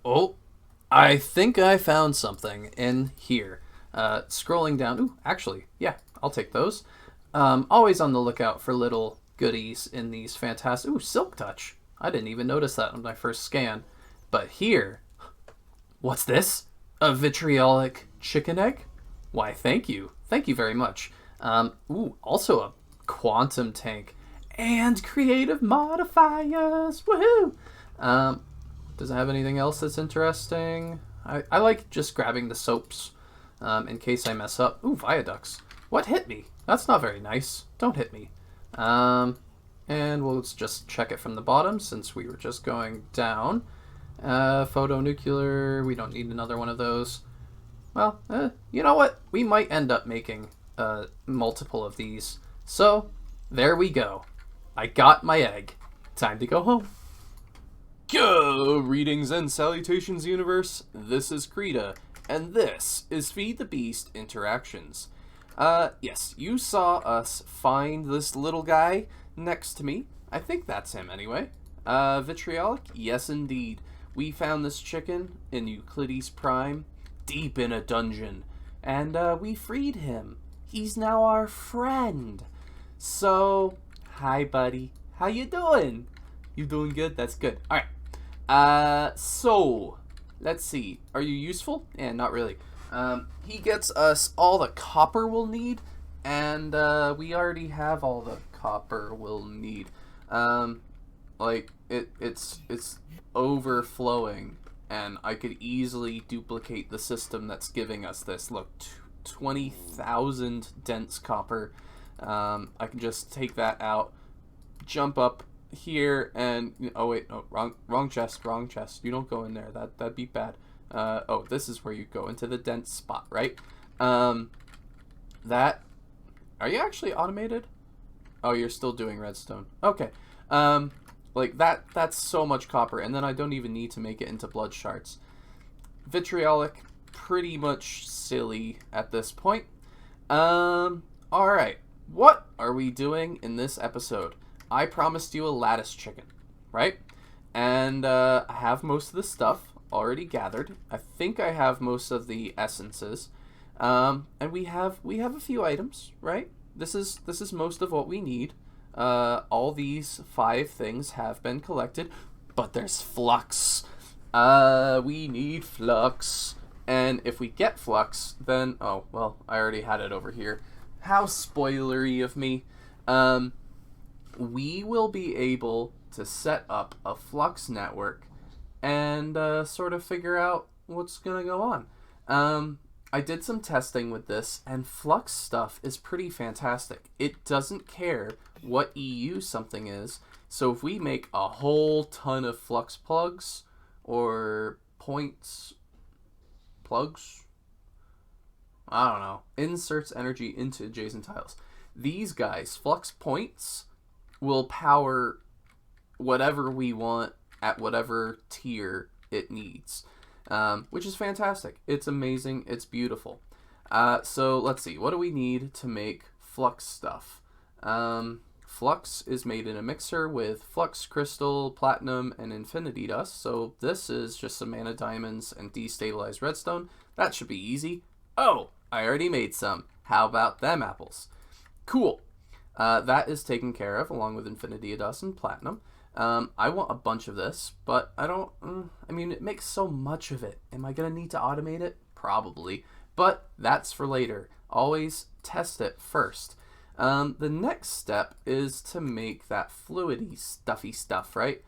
Oh, I think I found something in here. Scrolling down. Ooh, actually, yeah, I'll take those. Always on the lookout for little goodies in these fantastic. Ooh, Silk Touch. I didn't even notice that on my first scan. But here, what's this? A vitriolic chicken egg? Why, thank you. Thank you very much. Ooh, also a quantum tank. And creative modifiers. Woohoo! Um, does it have anything else that's interesting? I like just grabbing the soaps in case I mess up. Ooh, viaducts. What hit me? That's not very nice. Don't hit me. Um, and we'll just check it from the bottom since we were just going down. Photonuclear. We don't need another one of those. Well, you know what? We might end up making multiple of these. So, there we go. I got my egg. Time to go home. Greetings and salutations, universe. This is Creeta, and this is Feed the Beast Interactions. Yes, you saw us find this little guy next to me. I think that's him anyway. Vitriolic? Yes, indeed. We found this chicken in Euclydes Prime, deep in a dungeon, and we freed him. He's now our friend. So, hi, buddy. How you doing? You doing good? That's good. All right. So, let's see. Are you useful? Yeah, not really. He gets us all the copper we'll need, and we already have all the copper we'll need. It's overflowing, and I could easily duplicate the system that's giving us this. Look, 20,000 dense copper. I can just take that out, jump up here, and oh wait, no, wrong chest. You don't go in there. That'd be bad. Oh, this is where you go into the dense spot, right? That. Are you actually automated? Oh, you're still doing redstone. Okay. Like that's so much copper, and then I don't even need to make it into blood shards. Vitriolic, pretty much silly at this point. All right. What are we doing in this episode? I promised you a lattice chicken, right? And I have most of the stuff already gathered. I think I have most of the essences, and we have a few items, right? This is most of what we need. All these 5 things have been collected, but there's flux. We need flux, and if we get flux, then oh well, I already had it over here. How spoilery of me. We will be able to set up a Flux network and sort of figure out what's going to go on. I did some testing with this, and Flux stuff is pretty fantastic. It doesn't care what EU something is, so if we make a whole ton of Flux plugs or points plugs, I don't know, inserts energy into adjacent tiles. These guys, Flux points, will power whatever we want at whatever tier it needs, which is fantastic. It's amazing. It's beautiful. So let's see. What do we need to make flux stuff? Flux is made in a mixer with flux crystal, platinum, and infinity dust. So this is just some mana diamonds and destabilized redstone. That should be easy. Oh, I already made some. How about them apples? Cool. That is taken care of along with infinity dust and platinum. I want a bunch of this, but I don't. I mean, it makes so much of it. Am I gonna need to automate it? Probably, but that's for later. Always test it first. The next step is to make that fluidy, stuffy stuff, right?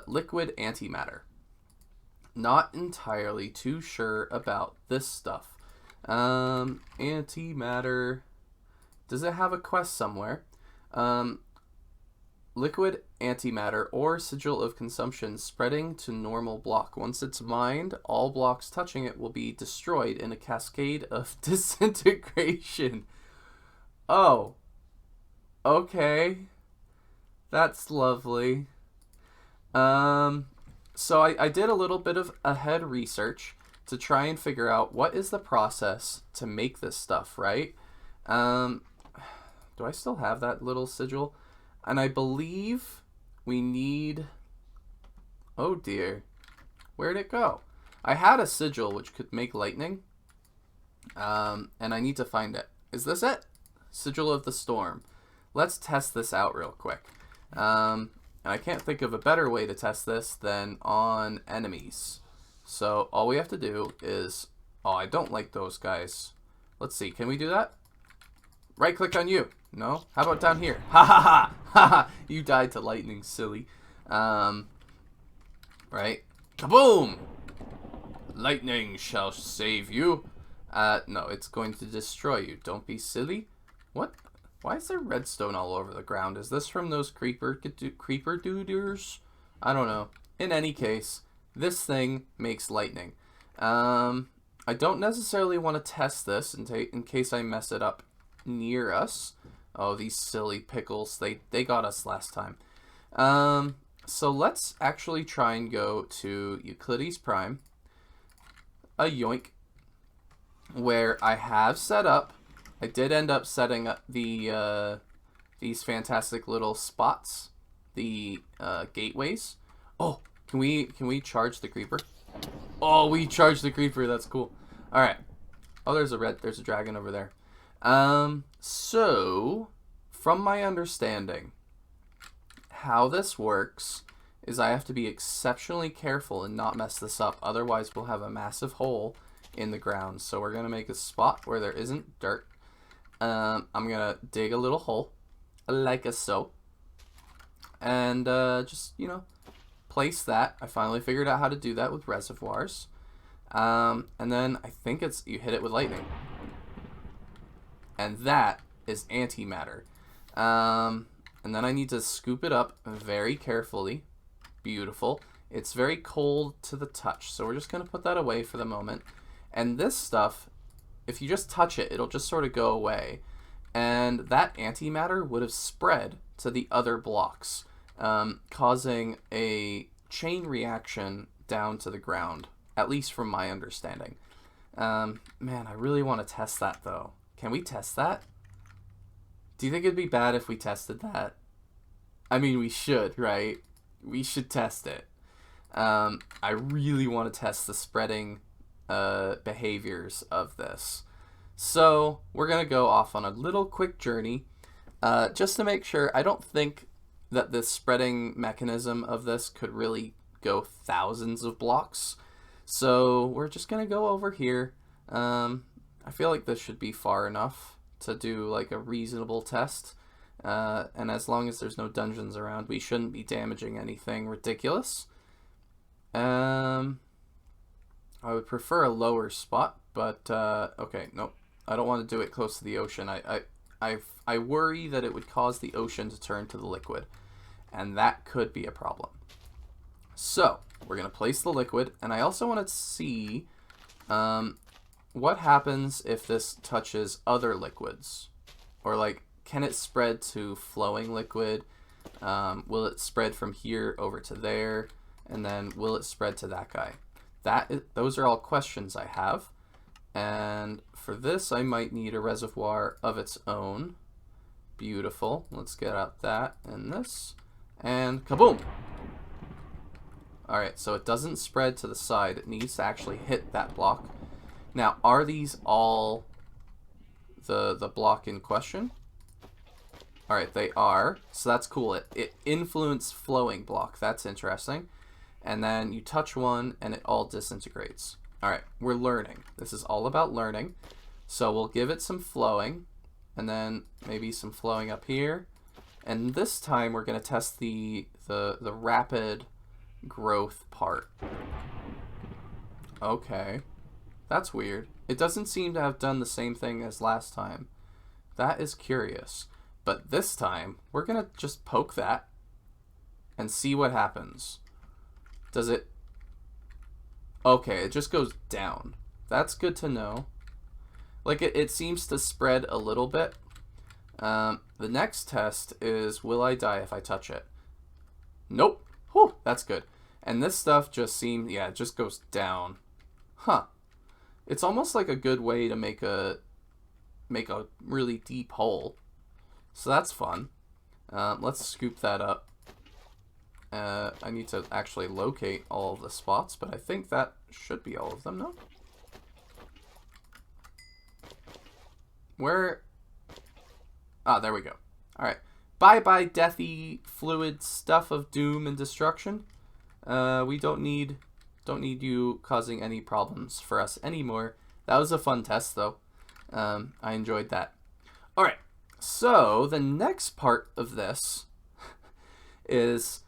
Liquid antimatter. Not entirely too sure about this stuff. Antimatter. Does it have a quest somewhere? Liquid antimatter or sigil of consumption spreading to normal block. Once it's mined, all blocks touching it will be destroyed in a cascade of disintegration. Oh. Okay. That's lovely. So I did a little bit of ahead research to try and figure out what is the process to make this stuff, right? Do I still have that little sigil? And I believe we need... Oh dear. Where'd it go? I had a sigil which could make lightning. And I need to find it. Is this it? Sigil of the Storm. Let's test this out real quick. And I can't think of a better way to test this than on enemies. So all we have to do is... Oh, I don't like those guys. Let's see. Can we do that? Right click on you. No? How about down here? Ha ha ha! Ha ha! You died to lightning, silly. Right? Kaboom! Lightning shall save you. No, it's going to destroy you. Don't be silly. What? Why is there redstone all over the ground? Is this from those creeper dooders? I don't know. In any case, this thing makes lightning. I don't necessarily want to test this in case I mess it up near us. Oh, these silly pickles. They got us last time. So let's actually try and go to Euclydes Prime. A yoink. Where I have set up, I did end up setting up the these fantastic little spots, the gateways. Oh, can we charge the creeper? Oh, we charged the creeper. That's cool. All right. Oh, there's a dragon over there. So from my understanding, how this works is I have to be exceptionally careful and not mess this up. Otherwise, we'll have a massive hole in the ground. So we're gonna make a spot where there isn't dirt. I'm gonna dig a little hole like so, and just, you know, place that. I finally figured out how to do that with reservoirs, and then I think it's you hit it with lightning, and that is antimatter. And then I need to scoop it up very carefully. Beautiful. It's very cold to the touch, so we're just gonna put that away for the moment. And this stuff, if you just touch it, it'll just sort of go away. And that antimatter would have spread to the other blocks, causing a chain reaction down to the ground, at least from my understanding. Man, I really want to test that, though. Can we test that? Do you think it'd be bad if we tested that? I mean, we should, right? We should test it. I really want to test the spreading behaviors of this. So we're gonna go off on a little quick journey just to make sure. I don't think that this spreading mechanism of this could really go thousands of blocks, so we're just gonna go over here. I feel like this should be far enough to do like a reasonable test, and as long as there's no dungeons around, we shouldn't be damaging anything ridiculous. I would prefer a lower spot, but okay, nope. I don't want to do it close to the ocean. I worry that it would cause the ocean to turn to the liquid, and that could be a problem. So we're gonna place the liquid, and I also want to see what happens if this touches other liquids, or like, can it spread to flowing liquid? Will it spread from here over to there, and then will it spread to that guy? Those are all questions I have, and for this I might need a reservoir of its own. Beautiful. Let's get out that and this, and kaboom! Alright, so it doesn't spread to the side. It needs to actually hit that block. Now, are these all the block in question? Alright, they are. So that's cool. It influenced flowing block. That's interesting. And then you touch one and it all disintegrates. Alright, we're learning. This is all about learning. So we'll give it some flowing, and then maybe some flowing up here. And this time we're going to test the rapid growth part. Okay. That's weird. It doesn't seem to have done the same thing as last time. That is curious. But this time, we're going to just poke that and see what happens. Does it... Okay, it just goes down. That's good to know. Like, it seems to spread a little bit. The next test is, will I die if I touch it? Nope. Whew, that's good. And this stuff just seems... Yeah, it just goes down. Huh. It's almost like a good way to make a really deep hole. So that's fun. Let's scoop that up. I need to actually locate all of the spots, but I think that should be all of them, no? Where? Ah, there we go. Alright. Bye-bye, deathy fluid stuff of doom and destruction. We don't need you causing any problems for us anymore. That was a fun test, though. I enjoyed that. Alright. So, the next part of this is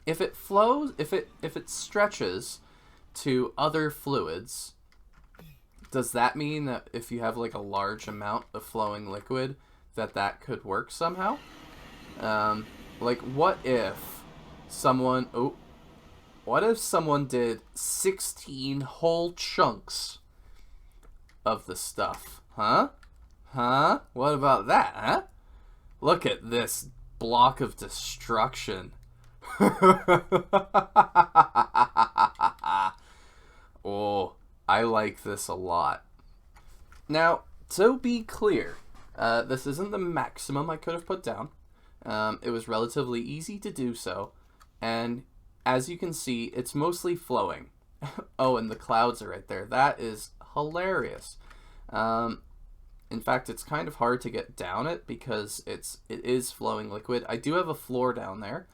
if it flows, if it stretches to other fluids, does that mean that if you have like a large amount of flowing liquid, that could work somehow? Like what if someone did 16 whole chunks of the stuff? Huh? What about that, huh? Look at this block of destruction. Oh, I like this a lot. Now, to be clear, this isn't the maximum I could have put down. It was relatively easy to do so, and as you can see, it's mostly flowing. Oh, and the clouds are right there. That is hilarious. In fact, it's kind of hard to get down it because it is flowing liquid. I do have a floor down there,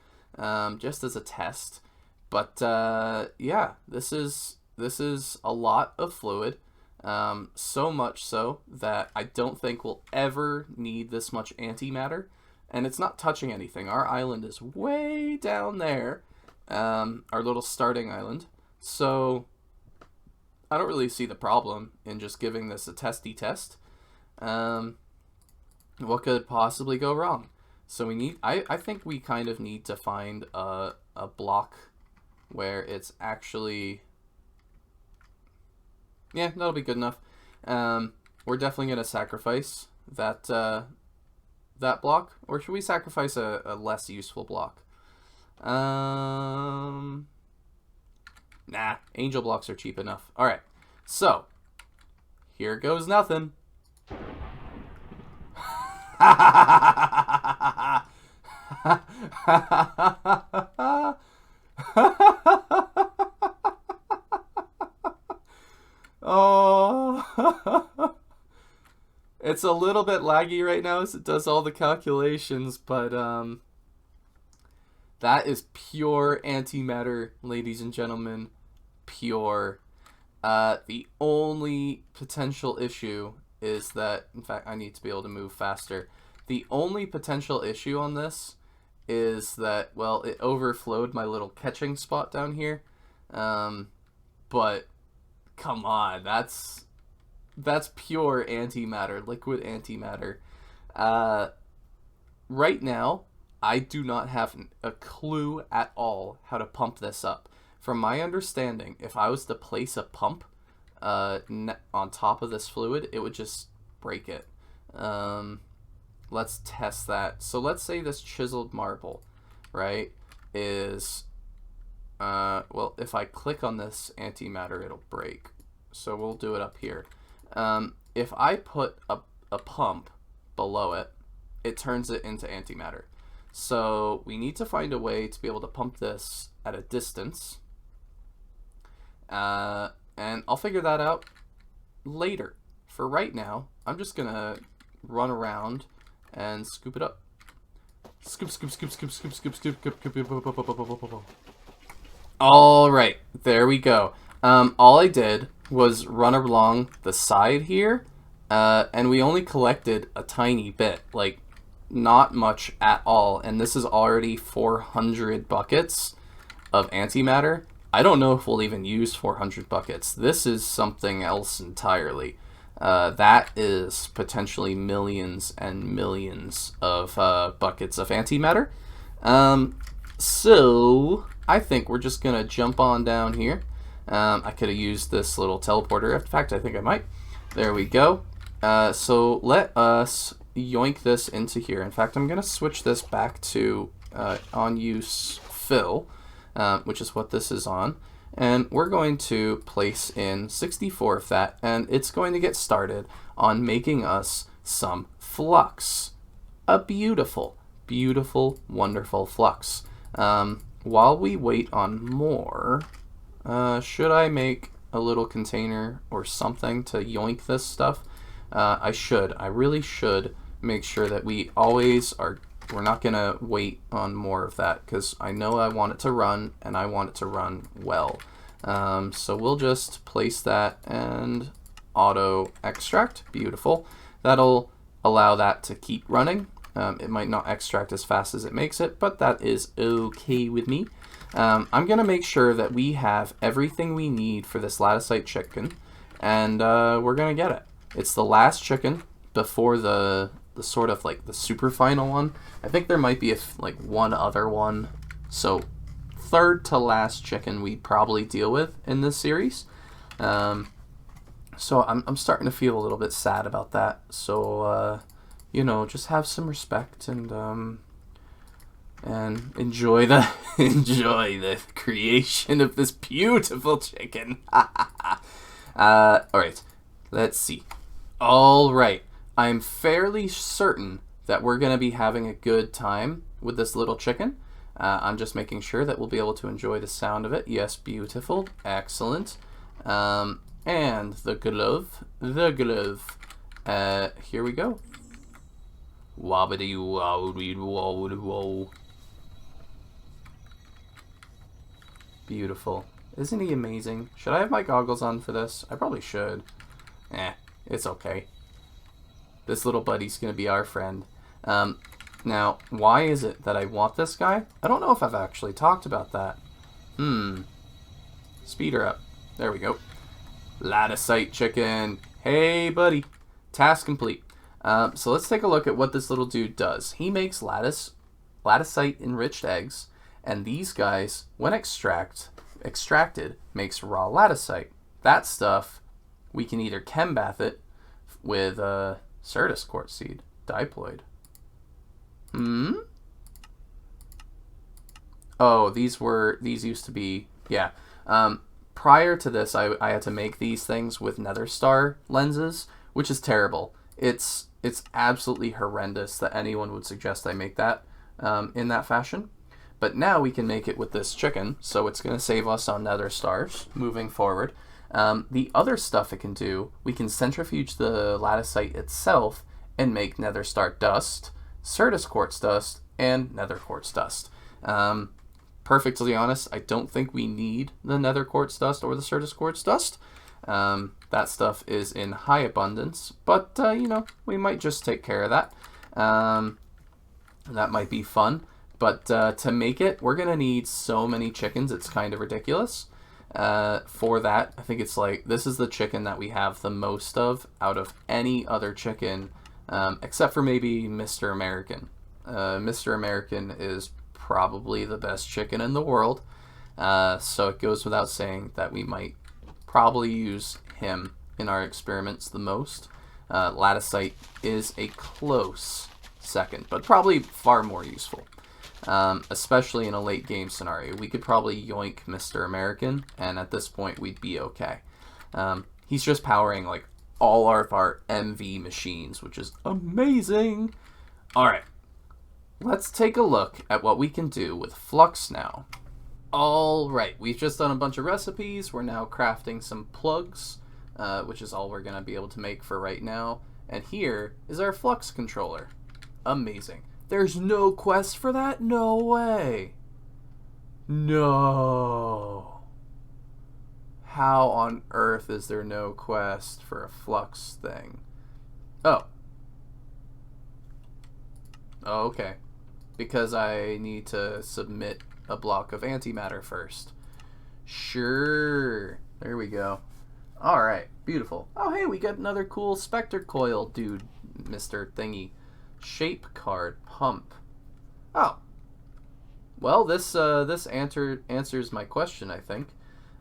just as a test. But yeah, this is a lot of fluid. So much so that I don't think we'll ever need this much antimatter. And it's not touching anything. Our island is way down there, our little starting island. So I don't really see the problem in just giving this a testy test. What could possibly go wrong? So we need, I think we kind of need to find a block where it's actually, yeah, that'll be good enough. We're definitely going to sacrifice that, that block, or should we sacrifice a less useful block? Nah, angel blocks are cheap enough. Alright, so, here goes nothing. Oh, it's a little bit laggy right now as it does all the calculations, but that is pure antimatter, ladies and gentlemen. Pure. The only potential issue is that, in fact, I need to be able to move faster. The only potential issue on this is that, well, it overflowed my little catching spot down here. But come on, that's pure antimatter, liquid antimatter. Right now, I do not have a clue at all how to pump this up. From my understanding, if I was to place a pump on top of this fluid, it would just break it. Let's test that. So let's say this chiseled marble, right, is, well, if I click on this antimatter, it'll break. So we'll do it up here. If I put a pump below it, it turns it into antimatter. So we need to find a way to be able to pump this at a distance. And I'll figure that out later. For right now, I'm just gonna run around and scoop it up. Scoop, scoop, scoop, scoop, scoop, scoop, scoop, scoop, scoop. All right, there we go. All I did was run along the side here, and we only collected a tiny bit, like not much at all. And this is already 400 buckets of antimatter. I don't know if we'll even use 400 buckets. This is something else entirely. That is potentially millions and millions of buckets of antimatter. So I think we're just gonna jump on down here. I could have used this little teleporter. In fact, I think I might. There we go. So let us yoink this into here. In fact, I'm gonna switch this back to on use fill. Which is what this is on, and we're going to place in 64 of that, and it's going to get started on making us some flux. A beautiful beautiful, wonderful flux. While we wait on more, should I make a little container or something to yoink this stuff? I should. I really should make sure that we always are. We're not going to wait on more of that because I know I want it to run and I want it to run well. So we'll just place that and auto extract. Beautiful. That'll allow that to keep running. It might not extract as fast as it makes it, but that is okay with me. I'm going to make sure that we have everything we need for this Laticite chicken, and we're going to get it. It's the last chicken before the sort of like the super final one. I think there might be like one other one. So third to last chicken we probably deal with in this series. So I'm starting to feel a little bit sad about that. So you know, just have some respect and enjoy the enjoy the creation of this beautiful chicken. All right, let's see. All right, I'm fairly certain that we're gonna be having a good time with this little chicken. I'm just making sure that we'll be able to enjoy the sound of it. Yes, beautiful, excellent. And the glove. Here we go. Wobbity wobbity wobbity whoa. Beautiful. Isn't he amazing? Should I have my goggles on for this? I probably should. It's okay. This little buddy's gonna be our friend. Now, why is it that I want this guy? I don't know if I've actually talked about that. Speed her up. There we go. Laticite chicken. Hey, buddy. Task complete. So let's take a look at what this little dude does. He makes Laticite enriched eggs, and these guys, when extracted, makes raw Laticite. That stuff, we can either chem bath it with Certus quartz seed, diploid. Oh, these used to be, yeah. Prior to this, I had to make these things with Nether Star lenses, which is terrible. It's absolutely horrendous that anyone would suggest I make that in that fashion. But now we can make it with this chicken, so it's going to save us on Nether Stars moving forward. The other stuff it can do, we can centrifuge the Laticite itself and make Nether Star dust, Certus quartz dust, and Nether quartz dust. Perfectly honest, I don't think we need the Nether quartz dust or the Certus quartz dust. That stuff is in high abundance, but you know, we might just take care of that. That might be fun, but to make it, we're gonna need so many chickens, it's kind of ridiculous. For that, I think it's like, this is the chicken that we have the most of out of any other chicken, except for maybe Mr. American. Mr. American is probably the best chicken in the world, so it goes without saying that we might probably use him in our experiments the most. Laticite is a close second, but probably far more useful, especially in a late game scenario. We could probably yoink Mr. American, and at this point we'd be okay. He's just powering like all of our MV machines, which is amazing. All right, let's take a look at what we can do with Flux now. All right, we've just done a bunch of recipes. We're now crafting some plugs, which is all we're going to be able to make for right now. And here is our Flux controller. Amazing. There's no quest for that? No way. No. How on earth is there no quest for a Flux thing? Oh. Oh, okay. Because I need to submit a block of antimatter first. Sure. There we go. Alright, beautiful. Oh, hey, we got another cool Spectre Coil dude, Mr. Thingy. Shape card, pump. Oh. Well, this answers my question, I think.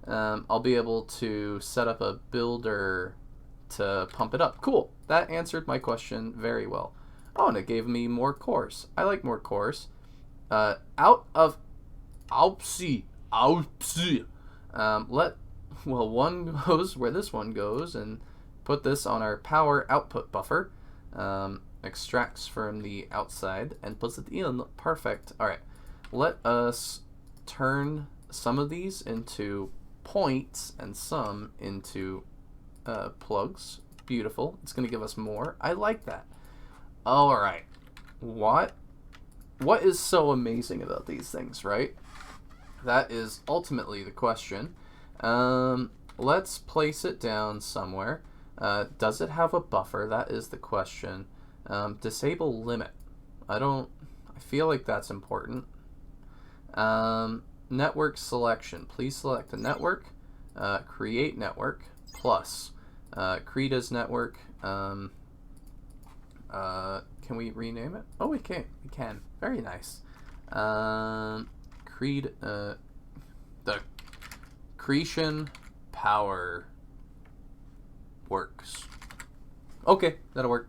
I'll be able to set up a builder to pump it up. Cool. That answered my question very well. Oh, and it gave me more cores. I like more cores. Out of Alpsi. Well, one goes where this one goes, and put this on our power output buffer. extracts from the outside and puts it in. Perfect. All right, let us turn some of these into points and some into plugs. Beautiful. It's going to give us more. I like that. All right. What is so amazing about these things, right? That is ultimately the question. Let's place it down somewhere. Does it have a buffer? That is the question. Disable limit. I feel like that's important. Network selection. Please select a network. Create network plus Creeta's network. Can we rename it? Oh, we can. We can. Very nice. The Cretan power works. Okay, that'll work.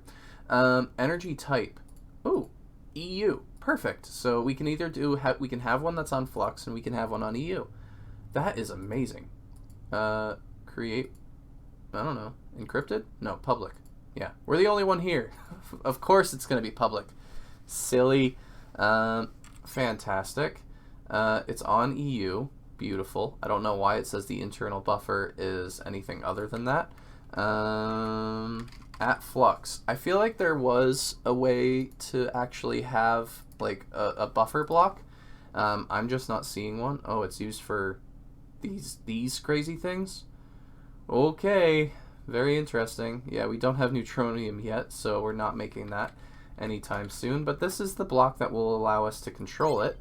Energy type. Ooh, EU. Perfect. So we can either we can have one that's on Flux and we can have one on EU. That is amazing. Create. I don't know. Encrypted? No, public. Yeah, we're the only one here. Of course it's going to be public. Silly. Fantastic. It's on EU. Beautiful. I don't know why it says the internal buffer is anything other than that. At Flux. I feel like there was a way to actually have like a buffer block. I'm just not seeing one. Oh, it's used for these crazy things? Okay. Very interesting. Yeah, we don't have neutronium yet, so we're not making that anytime soon. But this is the block that will allow us to control it.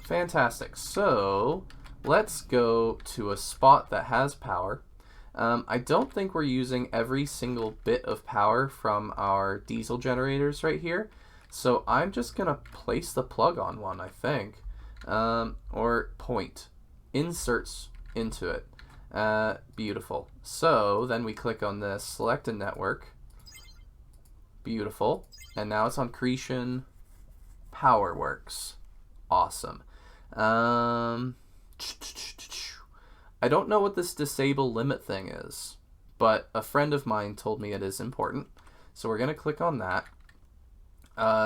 Fantastic. So let's go to a spot that has power. I don't think we're using every single bit of power from our diesel generators right here. So I'm just going to place the plug on one, I think. Or point. Inserts into it. Beautiful. So then we click on this, select a network. Beautiful. And now it's on Cretan Power Works. Awesome. I don't know what this disable limit thing is, but a friend of mine told me it is important. So we're going to click on that.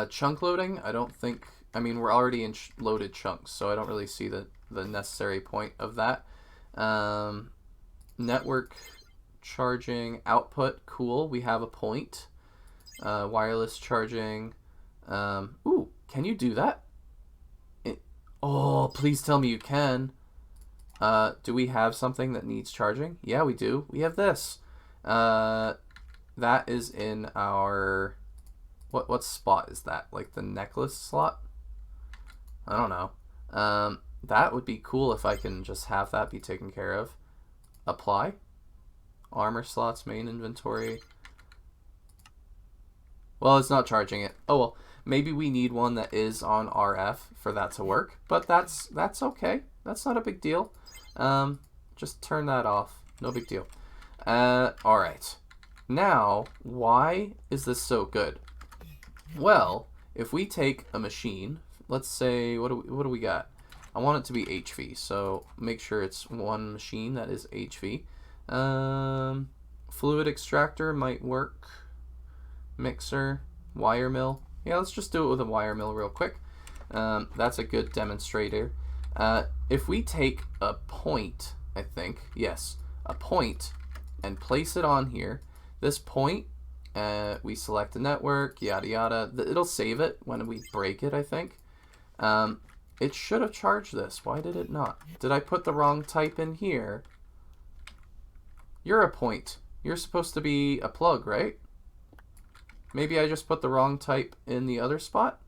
Chunk loading, I don't think, I mean, we're already in loaded chunks, so I don't really see the necessary point of that. Network charging output, cool. We have a point. Wireless charging. Ooh, can you do that? Oh, please tell me you can. Do we have something that needs charging? Yeah, we do. We have this. That is in our... What spot is that? Like the necklace slot? I don't know. That would be cool if I can just have that be taken care of. Apply. Armor slots, main inventory. Well, it's not charging it. Oh well, maybe we need one that is on RF for that to work, but that's okay. That's not a big deal. Just turn that off. No big deal. All right. Now, why is this so good? Well, if we take a machine, let's say, what do we got? I want it to be HV, so make sure it's one machine that is HV. Fluid extractor might work. Mixer, wire mill. Yeah, let's just do it with a wire mill real quick. That's a good demonstrator. If we take a point, I think, yes, a point, and place it on here, this point, we select a network, yada yada. It'll save it when we break it, I think. It should have charged this. Why did it not? Did I put the wrong type in here? You're a point. You're supposed to be a plug, right? Maybe I just put the wrong type in the other spot.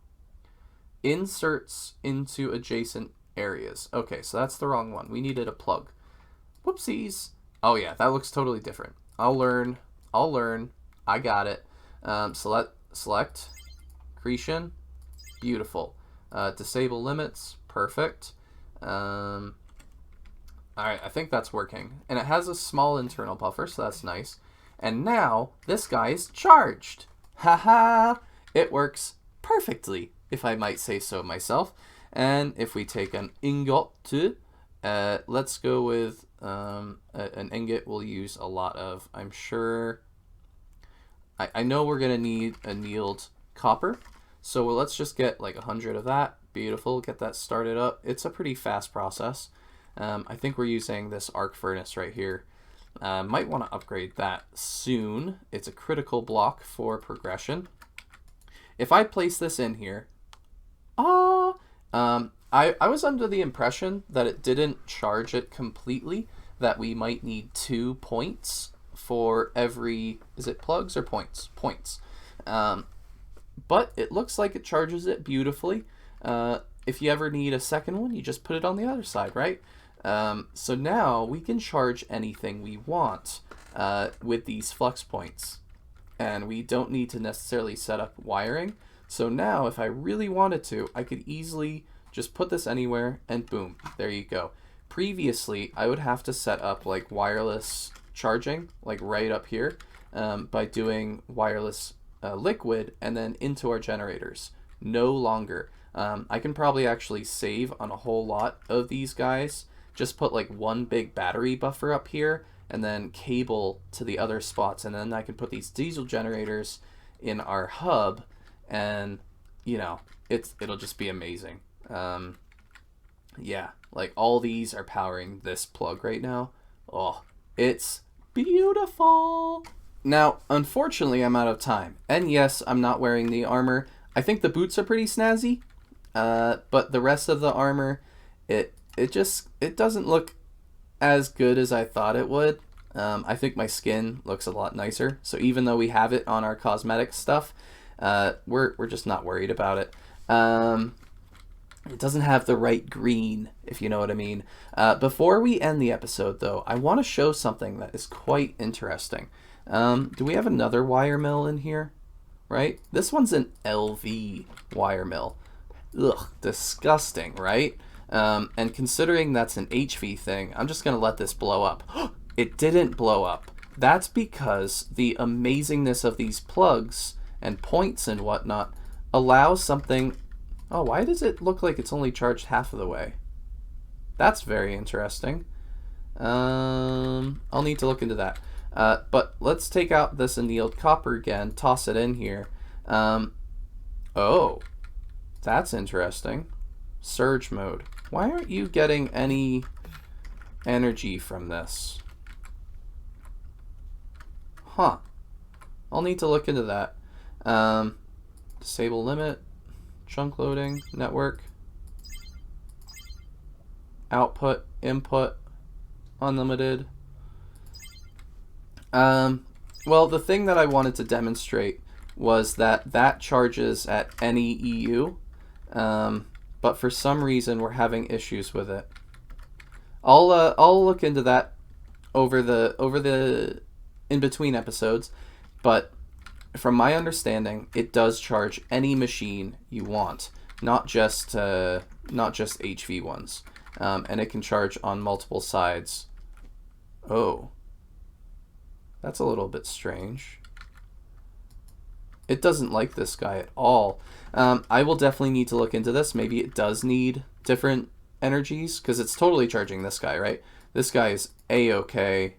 Inserts into adjacent areas. Okay, so that's the wrong one. We needed a plug. Whoopsies. Oh yeah, that looks totally different. I'll learn. I got it. Select. Cretan. Beautiful. Disable limits. Perfect. Alright, I think that's working. And it has a small internal buffer, so that's nice. And now, this guy is charged. Haha! It works perfectly, if I might say so myself. And if we take an ingot, let's go with an ingot we'll use a lot of, I'm sure. I know we're going to need annealed copper. So let's just get like 100 of that. Beautiful. Get that started up. It's a pretty fast process. I think we're using this arc furnace right here. Might want to upgrade that soon. It's a critical block for progression. If I place this in here, I was under the impression that it didn't charge it completely, that we might need 2 points for every, is it plugs or points? Points. But it looks like it charges it beautifully. If you ever need a second one, you just put it on the other side, right? So now we can charge anything we want with these flux points. And we don't need to necessarily set up wiring. So now if I really wanted to, I could easily just put this anywhere and boom, there you go. Previously, I would have to set up like wireless charging, like right up here, by doing wireless liquid and then into our generators. No longer. I can probably actually save on a whole lot of these guys. Just put like one big battery buffer up here and then cable to the other spots, and then I can put these diesel generators in our hub, and you know, it'll just be amazing. Yeah, like all these are powering this plug right now. Oh, it's beautiful. Now, unfortunately, I'm out of time, and yes, I'm not wearing the armor. I think the boots are pretty snazzy, but the rest of the armor, it doesn't look as good as I thought it would. I think my skin looks a lot nicer. So even though we have it on our cosmetic stuff, we're just not worried about it. It doesn't have the right green, if you know what I mean. Before we end the episode, though, I want to show something that is quite interesting. Do we have another wire mill in here? Right? This one's an LV wire mill. Ugh, disgusting, right? And considering that's an HV thing, I'm just going to let this blow up. It didn't blow up. That's because the amazingness of these plugs and points and whatnot allows something... Oh, why does it look like it's only charged half of the way? That's very interesting. I'll need to look into that. But let's take out this annealed copper again, toss it in here. Oh, that's interesting. Surge mode. Why aren't you getting any energy from this? Huh. I'll need to look into that. Disable limit. Chunk loading. Network. Output. Input. Unlimited. Well, the thing that I wanted to demonstrate was that charges at any EU. But for some reason we're having issues with it. I'll look into that over the in between episodes, but from my understanding, it does charge any machine you want, not just HV ones, and it can charge on multiple sides. Oh, that's a little bit strange. It doesn't like this guy at all. I will definitely need to look into this. Maybe it does need different energies, because it's totally charging this guy, right? This guy is A-okay.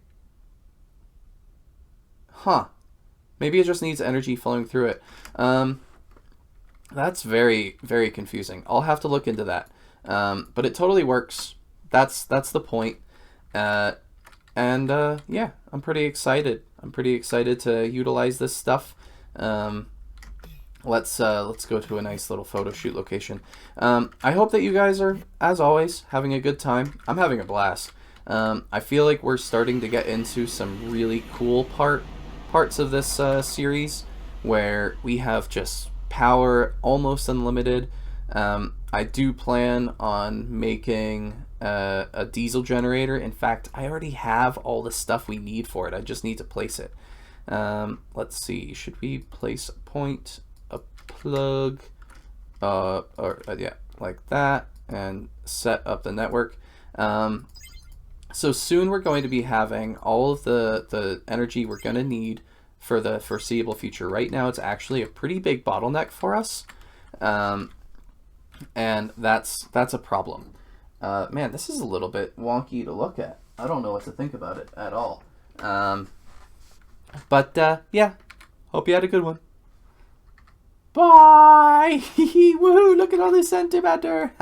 Huh. Maybe it just needs energy flowing through it. That's very, very confusing. I'll have to look into that. But it totally works. That's the point. Yeah, I'm pretty excited. I'm pretty excited to utilize this stuff. Let's go to a nice little photo shoot location. I hope that you guys are, as always, having a good time. I'm having a blast. I feel like we're starting to get into some really cool parts of this series where we have just power almost unlimited. I do plan on making a diesel generator. In fact, I already have all the stuff we need for it. I just need to place it. Let's see. Should we place a point, a plug, yeah, like that, and set up the network. So soon we're going to be having all of the energy we're going to need for the foreseeable future. Right now, it's actually a pretty big bottleneck for us, and that's a problem. Man, this is a little bit wonky to look at. I don't know what to think about it at all. But yeah, Hope you had a good one. Bye! Woohoo! Look at all this antimatter!